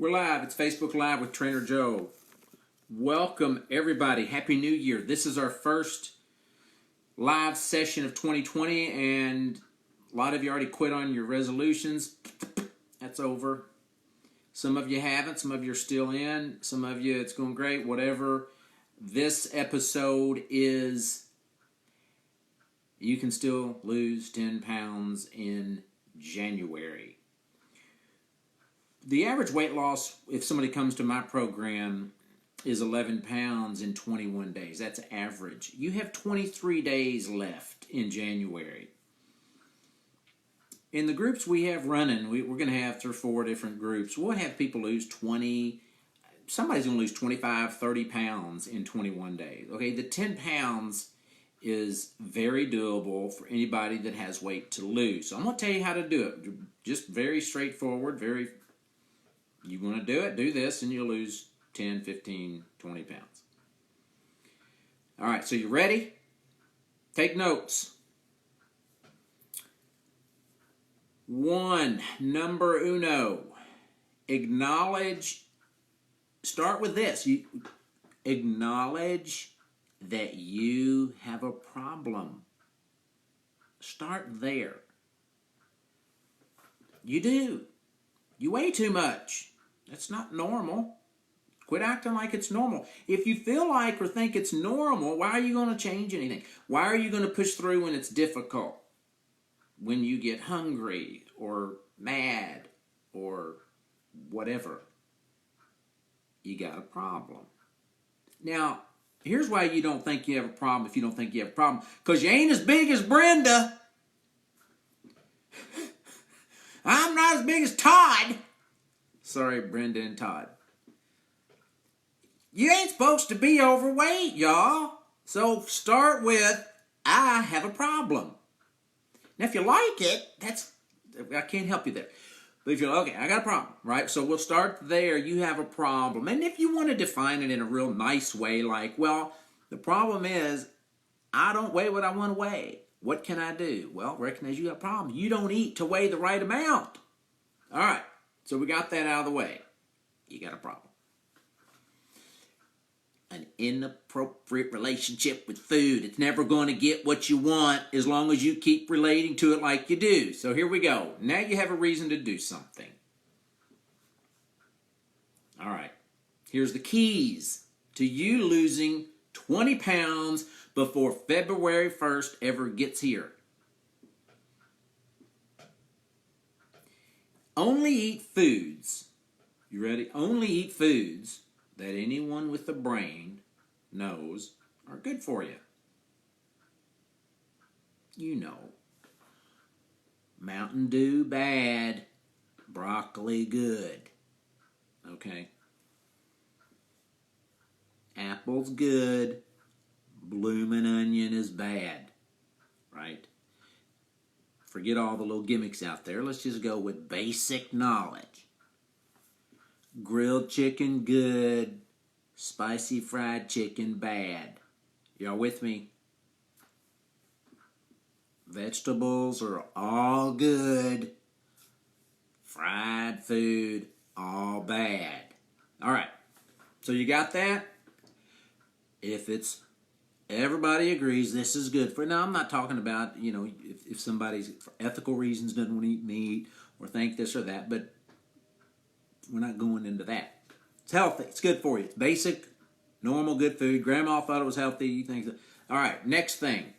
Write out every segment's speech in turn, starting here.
We're live. It's Facebook Live with Trainer Joe. Welcome, everybody. Happy New Year. This is our first live session of 2020, and a lot of you already quit on your resolutions. That's over. Some of you haven't. Some of you are still in. Some of you, it's going great, whatever. This episode is, you can still lose 10 pounds in January. The average weight loss, if somebody comes to my program, is 11 pounds in 21 days. That's average. You have 23 days left in January. In the groups we have running, we're going to have 3 or 4 different groups. We'll have people lose 20, somebody's going to lose 25, 30 pounds in 21 days. Okay, the 10 pounds is very doable for anybody that has weight to lose. So I'm going to tell you how to do it. Just very straightforward, you want to do it, do this, and you'll lose 10, 15, 20 pounds. All right, so you ready? Take notes. 1, number uno, acknowledge, start with this. You acknowledge that you have a problem. Start there. You do. You weigh too much. That's not normal. Quit acting like it's normal. If you feel like or think it's normal, why are you going to change anything? Why are you going to push through when it's difficult? When you get hungry or mad or whatever, you got a problem. Now, here's why you don't think you have a problem if you don't think you have a problem. Because you ain't as big as Brenda. I'm not as big as Todd. Sorry, Brenda and Todd. You ain't supposed to be overweight, y'all. So start with, I have a problem. Now, if you like it, I can't help you there. But if you're like, okay, I got a problem, right? So we'll start there. You have a problem. And if you want to define it in a real nice way, like, well, the problem is I don't weigh what I want to weigh. What can I do? Well, recognize you got a problem. You don't eat to weigh the right amount. All right. So we got that out of the way. You got a problem. An inappropriate relationship with food. It's never going to get what you want as long as you keep relating to it like you do. So here we go. Now you have a reason to do something. All right. Here's the keys to you losing 20 pounds before February 1st ever gets here. Only eat foods. You ready? Only eat foods that anyone with a brain knows are good for you. You know. Mountain Dew, bad. Broccoli, good. Okay? Apple's good. Bloomin' onion is bad. Right? Forget all the little gimmicks out there. Let's just go with basic knowledge. Grilled chicken, good. Spicy fried chicken, bad. Y'all with me? Vegetables are all good. Fried food, all bad. All right. So you got that? If it's everybody agrees this is good for. Now, I'm not talking about, if somebody's for ethical reasons doesn't want to eat meat or think this or that, but we're not going into that. It's healthy. It's good for you. It's basic, normal, good food. Grandma thought it was healthy. You think so. All right, next thing.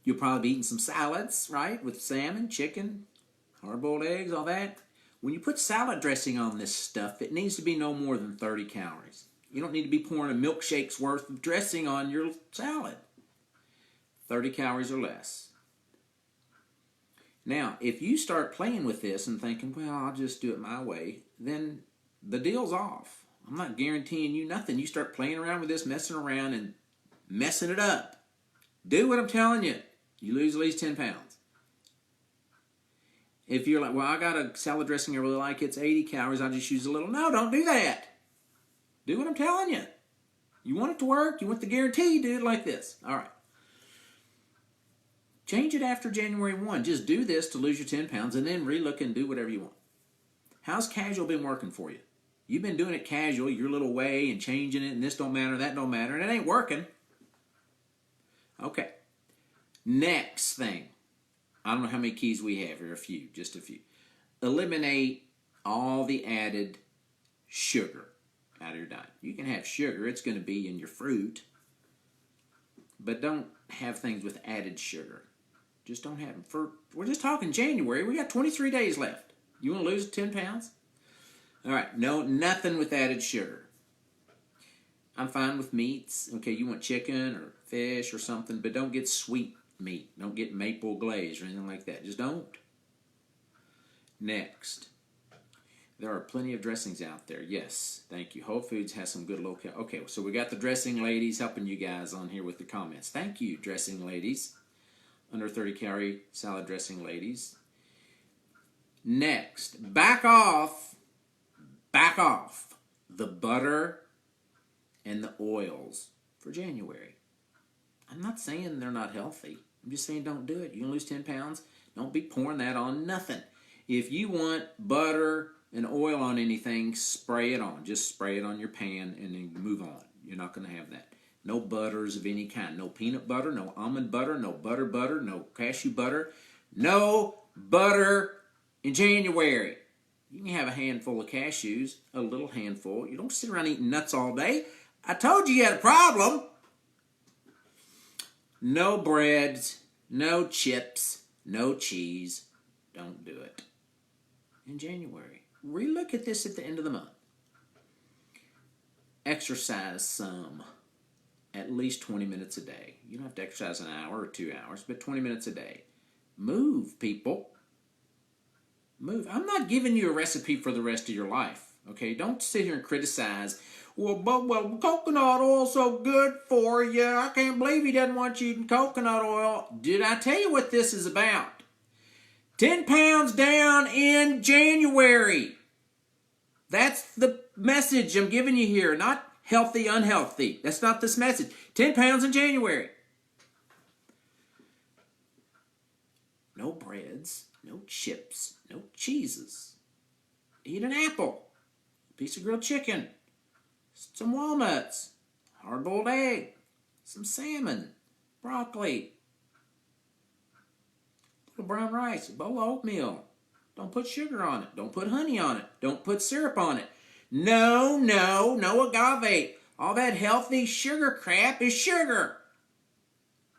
You'll probably be eating some salads, right, with salmon, chicken, hard-boiled eggs, all that. When you put salad dressing on this stuff, it needs to be no more than 30 calories. You don't need to be pouring a milkshake's worth of dressing on your salad. 30 calories or less. Now, if you start playing with this and thinking, well, I'll just do it my way, then the deal's off. I'm not guaranteeing you nothing. You start playing around with this, messing around and messing it up. Do what I'm telling you. You lose at least 10 pounds. If you're like, well, I got a salad dressing I really like, it's 80 calories, I'll just use a little. No, don't do that. Do what I'm telling you. You want it to work, you want the guarantee, do it like this. All right. Change it after January 1. Just do this to lose your 10 pounds and then relook and do whatever you want. How's casual been working for you? You've been doing it casual, your little way, and changing it, and this don't matter, that don't matter, and it ain't working. Okay. Next thing. I don't know how many keys we have here. A few, just a few. Eliminate all the added sugar out of your diet. You can have sugar. It's going to be in your fruit. But don't have things with added sugar. Just don't have them. We're just talking January. We got 23 days left. You want to lose 10 pounds? All right. No, nothing with added sugar. I'm fine with meats. Okay, you want chicken or fish or something, but don't get sweet meat. Don't get maple glaze or anything like that. Just don't. Next. There are plenty of dressings out there. Yes, thank you. Whole Foods has some good low. Okay, so we got the dressing ladies helping you guys on here with the comments. Thank you, dressing ladies. Under 30 calorie salad dressing ladies. Next, back off the butter and the oils for January. I'm not saying they're not healthy. I'm just saying don't do it. You're going to lose 10 pounds. Don't be pouring that on nothing. If you want butter and oil on anything, spray it on. Just spray it on your pan and then move on. You're not going to have that. No butters of any kind. No peanut butter, no almond butter, no butter, no cashew butter. No butter in January. You can have a handful of cashews, a little handful. You don't sit around eating nuts all day. I told you had a problem. No breads, no chips, no cheese. Don't do it in January. Relook at this at the end of the month. Exercise some. At least 20 minutes a day. You don't have to exercise an hour or 2 hours, but 20 minutes a day. Move, people. Move. I'm not giving you a recipe for the rest of your life. Okay? Don't sit here and criticize. Well, coconut oil's so good for you. I can't believe he doesn't want you eating coconut oil. Did I tell you what this is about? 10 pounds down in January. That's the message I'm giving you here. Not healthy, unhealthy. That's not this message. 10 pounds in January. No breads, no chips, no cheeses. Eat an apple, a piece of grilled chicken, some walnuts, hard-boiled egg, some salmon, broccoli, a little brown rice, a bowl of oatmeal. Don't put sugar on it. Don't put honey on it. Don't put syrup on it. No agave. All that healthy sugar crap is sugar,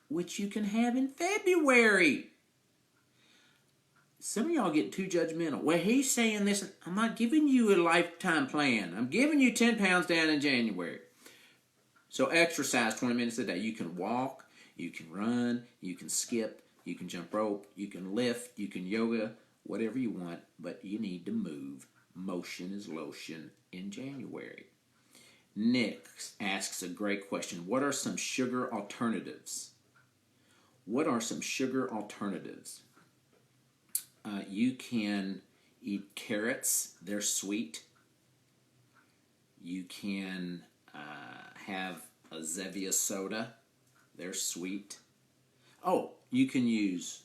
which you can have in February. Some of y'all get too judgmental. Well, he's saying this. I'm not giving you a lifetime plan. I'm giving you 10 pounds down in January. So exercise 20 minutes a day. You can walk, you can run, you can skip, you can jump rope, you can lift, you can yoga, whatever you want, but you need to move. Motion is lotion in January. Nick asks a great question. What are some sugar alternatives? What are some sugar alternatives? You can eat carrots. They're sweet. You can have a Zevia soda. They're sweet. Oh, you can use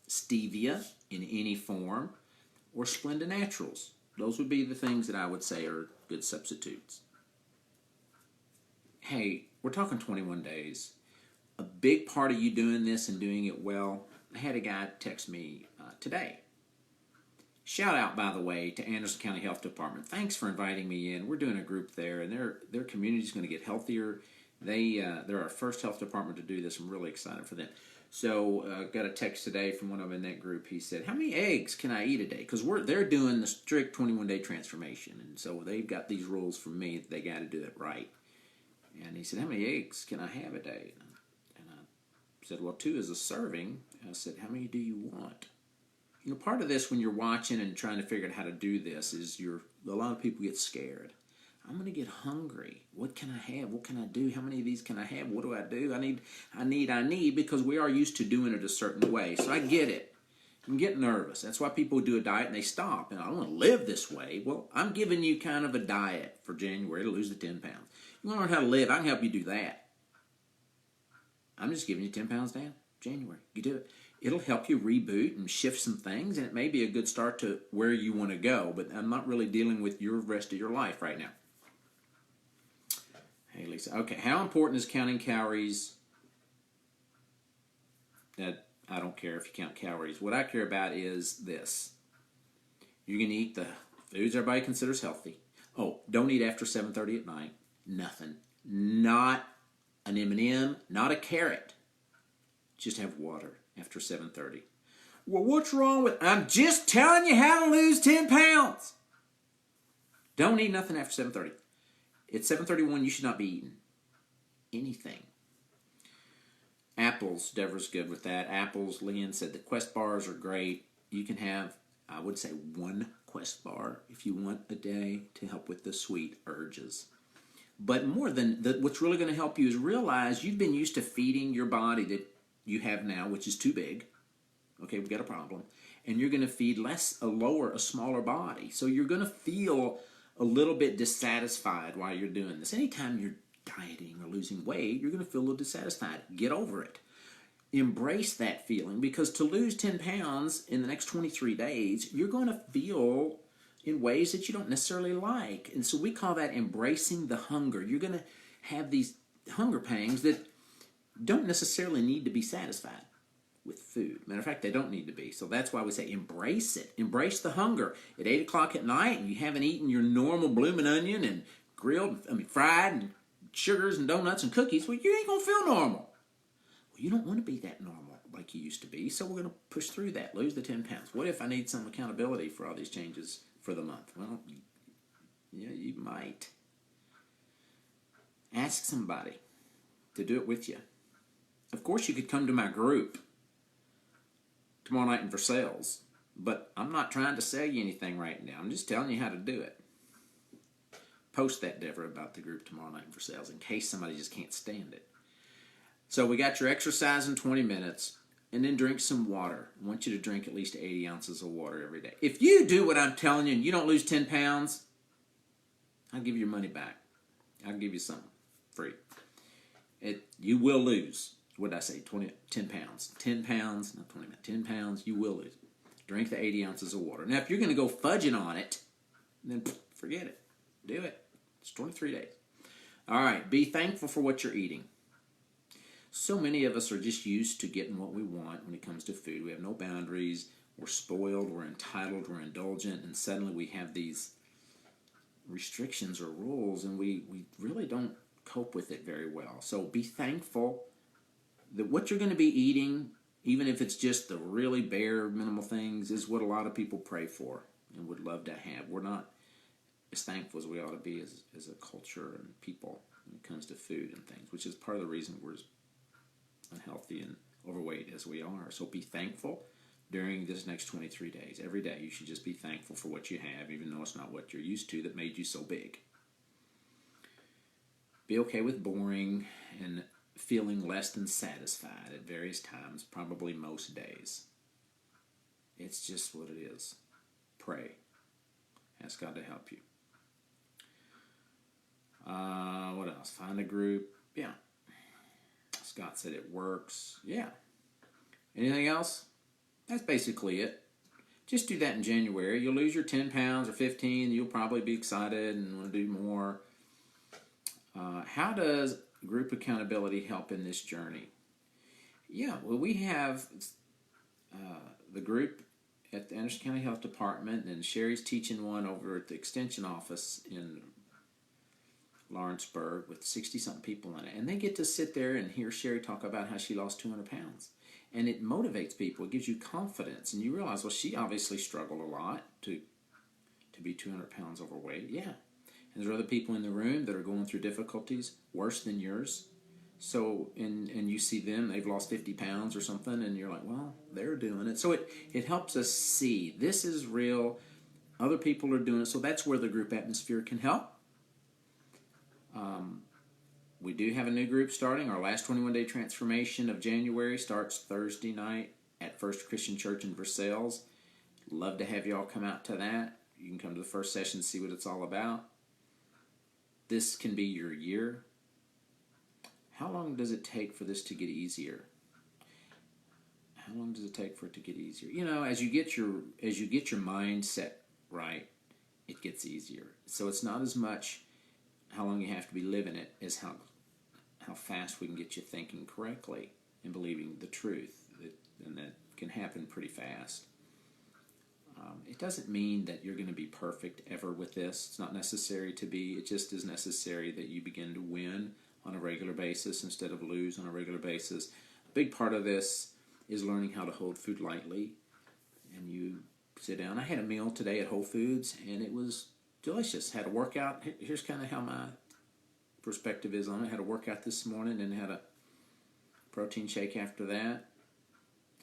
stevia in any form or Splenda Naturals. Those would be the things that I would say are good substitutes. Hey, we're talking 21 days. A big part of you doing this and doing it well, I had a guy text me today. Shout out, by the way, to Anderson County Health Department. Thanks for inviting me in. We're doing a group there, and their community is going to get healthier. They're our first health department to do this. I'm really excited for them. So got a text today from one of them in that group. He said, how many eggs can I eat a day? Because they're doing the strict 21-day transformation. And so they've got these rules from me that they got to do it right. And he said, how many eggs can I have a day? And I said, well, 2 is a serving. I said, how many do you want? You know, part of this when you're watching and trying to figure out how to do this is a lot of people get scared. I'm going to get hungry. What can I have? What can I do? How many of these can I have? What do I do? I need, because we are used to doing it a certain way. So I get it. You get nervous. That's why people do a diet and they stop. And I don't want to live this way. Well, I'm giving you kind of a diet for January to lose the 10 pounds. You want to learn how to live? I can help you do that. I'm just giving you 10 pounds down. January. You do it. It'll help you reboot and shift some things, and it may be a good start to where you want to go, but I'm not really dealing with your rest of your life right now. Hey, Lisa. Okay, how important is counting calories? I don't care if you count calories. What I care about is this. You're going to eat the foods everybody considers healthy. Oh, don't eat after 7:30 at night. Nothing. Not an M&M, not a carrot. Just have water after 7:30. Well, what's wrong with... I'm just telling you how to lose 10 pounds. Don't eat nothing after 7:30. At 7:31, you should not be eating anything. Apples, Deborah's good with that. Apples, Leanne said the Quest bars are great. You can have, I would say, one Quest bar if you want a day to help with the sweet urges. But more than that, what's really going to help you is realize you've been used to feeding your body that you have now, which is too big. Okay, we've got a problem. And you're going to feed a smaller body. So you're going to feel a little bit dissatisfied while you're doing this. Anytime you're dieting or losing weight, you're going to feel a little dissatisfied. Get over it. Embrace that feeling, because to lose 10 pounds in the next 23 days, you're going to feel in ways that you don't necessarily like. And so we call that embracing the hunger. You're going to have these hunger pangs that don't necessarily need to be satisfied with food. Matter of fact, they don't need to be. So that's why we say embrace it. Embrace the hunger. At 8 o'clock at night and you haven't eaten your normal blooming onion and fried and sugars and donuts and cookies, well, you ain't going to feel normal. Well, you don't want to be that normal like you used to be, so we're going to push through that, lose the 10 pounds. What if I need some accountability for all these changes for the month? Well, yeah, you might. Ask somebody to do it with you. Of course, you could come to my group tomorrow night in Versailles, but I'm not trying to sell you anything right now. I'm just telling you how to do it. Post that, Deborah, about the group tomorrow night in Versailles in case somebody just can't stand it. So we got your exercise in 20 minutes, and then drink some water. I want you to drink at least 80 ounces of water every day. If you do what I'm telling you and you don't lose 10 pounds, I'll give you your money back. I'll give you something free. You will lose. What did I say? 10 pounds. 10 pounds, not 20 minutes. 10 pounds, you will lose. Drink the 80 ounces of water. Now, if you're going to go fudging on it, then forget it. Do it. It's 23 days. All right. Be thankful for what you're eating. So many of us are just used to getting what we want when it comes to food. We have no boundaries. We're spoiled. We're entitled. We're indulgent. And suddenly we have these restrictions or rules, and we really don't cope with it very well. So be thankful that what you're going to be eating, even if it's just the really bare minimal things, is what a lot of people pray for and would love to have. We're not as thankful as we ought to be as a culture and people when it comes to food and things, which is part of the reason we're as unhealthy and overweight as we are. So be thankful during this next 23 days. Every day you should just be thankful for what you have, even though it's not what you're used to that made you so big. Be okay with boring and feeling less than satisfied at various times, probably most days. It's just what it is. Pray. Ask God to help you. What else? Find a group. Yeah. Scott said it works. Yeah. Anything else? That's basically it. Just do that in January. You'll lose your 10 pounds or 15. You'll probably be excited and want to do more. How does group accountability help in this journey? Yeah, well, we have the group at the Anderson County Health Department, and Sherry's teaching one over at the Extension office in Lawrenceburg with 60-something people in it. And they get to sit there and hear Sherry talk about how she lost 200 pounds. And it motivates people. It gives you confidence. And you realize, well, she obviously struggled a lot to be 200 pounds overweight. Yeah. And there are other people in the room that are going through difficulties worse than yours. So, and you see them, they've lost 50 pounds or something, and you're like, well, they're doing it. So it helps us see this is real. Other people are doing it. So that's where the group atmosphere can help. We do have a new group starting. Our last 21-day transformation of January starts Thursday night at First Christian Church in Versailles. Love to have you all come out to that. You can come to the first session and see what it's all about. This can be your year. How long does it take for this to get easier? how long does it take for it to get easier? You know, as you get your mindset right, it gets easier. So it's not as much how long you have to be living it as how fast we can get you thinking correctly and believing the truth, and that can happen pretty fast. It doesn't mean that you're going to be perfect ever with this. It's not necessary to be. It just is necessary that you begin to win on a regular basis instead of lose on a regular basis. A big part of this is learning how to hold food lightly. And you sit down. I had a meal today at Whole Foods, and it was delicious. Had a workout. Here's kind of how my perspective is on it. Had a workout this morning and had a protein shake after that.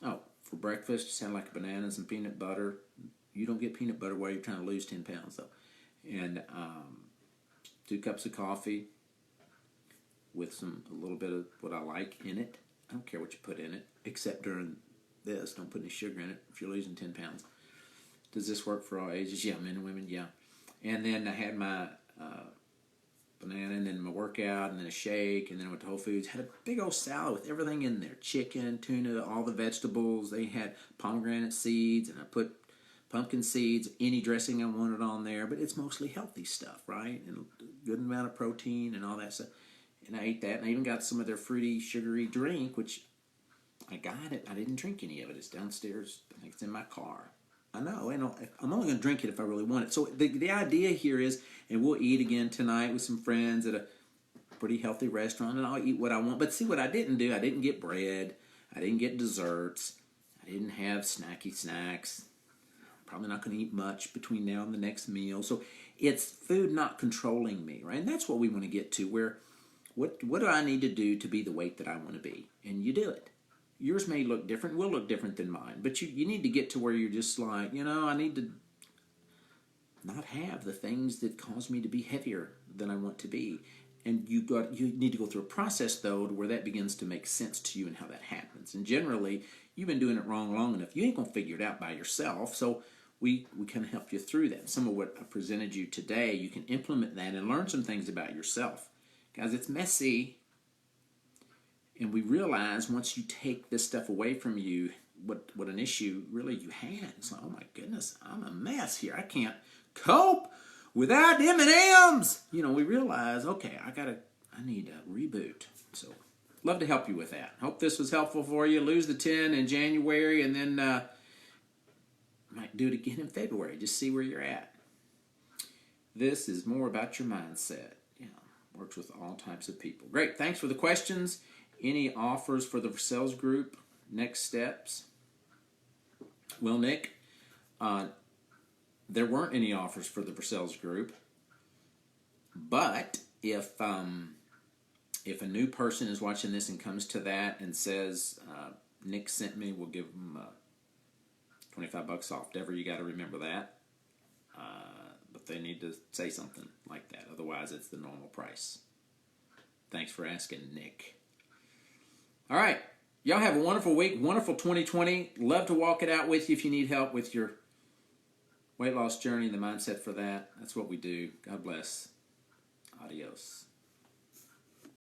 Oh, for breakfast, just had like bananas and peanut butter. You don't get peanut butter while you're trying to lose 10 pounds, though. And 2 cups of coffee with a little bit of what I like in it. I don't care what you put in it, except during this. Don't put any sugar in it if you're losing 10 pounds. Does this work for all ages? Yeah, men and women, yeah. And then I had my banana, and then my workout, and then a shake, and then I went to Whole Foods. Had a big old salad with everything in there. Chicken, tuna, all the vegetables. They had pomegranate seeds, and I put pumpkin seeds, any dressing I wanted on there. But it's mostly healthy stuff, right? And a good amount of protein and all that stuff. And I ate that, and I even got some of their fruity, sugary drink, which I got it. I didn't drink any of it. It's downstairs. I think it's in my car. I know. I'm only going to drink it if I really want it. So the idea here is, and we'll eat again tonight with some friends at a pretty healthy restaurant, and I'll eat what I want. But see what I didn't do? I didn't get bread. I didn't get desserts. I didn't have snacky snacks. Probably not going to eat much between now and the next meal. So it's food not controlling me, right? And that's what we want to get to, where what do I need to do to be the weight that I want to be? And you do it. Yours may look different, will look different than mine, but you need to get to where you're just like, I need to not have the things that cause me to be heavier than I want to be. And you need to go through a process, though, to where that begins to make sense to you and how that happens. And generally, you've been doing it wrong long enough. You ain't going to figure it out by yourself, so we kind of help you through that. Some of what I presented you today, you can implement that and learn some things about yourself. Guys, it's messy. And we realize once you take this stuff away from you, what an issue really you had. It's like, oh my goodness, I'm a mess here. I can't cope without M&Ms. We realize, okay, I need a reboot. So, love to help you with that. Hope this was helpful for you. Lose the 10 in January, and then might do it again in February. Just see where you're at. This is more about your mindset. Works with all types of people. Great. Thanks for the questions. Any offers for the Vercells group? Next steps? Well, Nick, there weren't any offers for the Vercells group. But if a new person is watching this and comes to that and says, Nick sent me, we'll give them $25 off. Deborah, you got to remember that. But they need to say something like that. Otherwise, it's the normal price. Thanks for asking, Nick. All right. Y'all have a wonderful week, wonderful 2020. Love to walk it out with you if you need help with your weight loss journey and the mindset for that. That's what we do. God bless. Adios.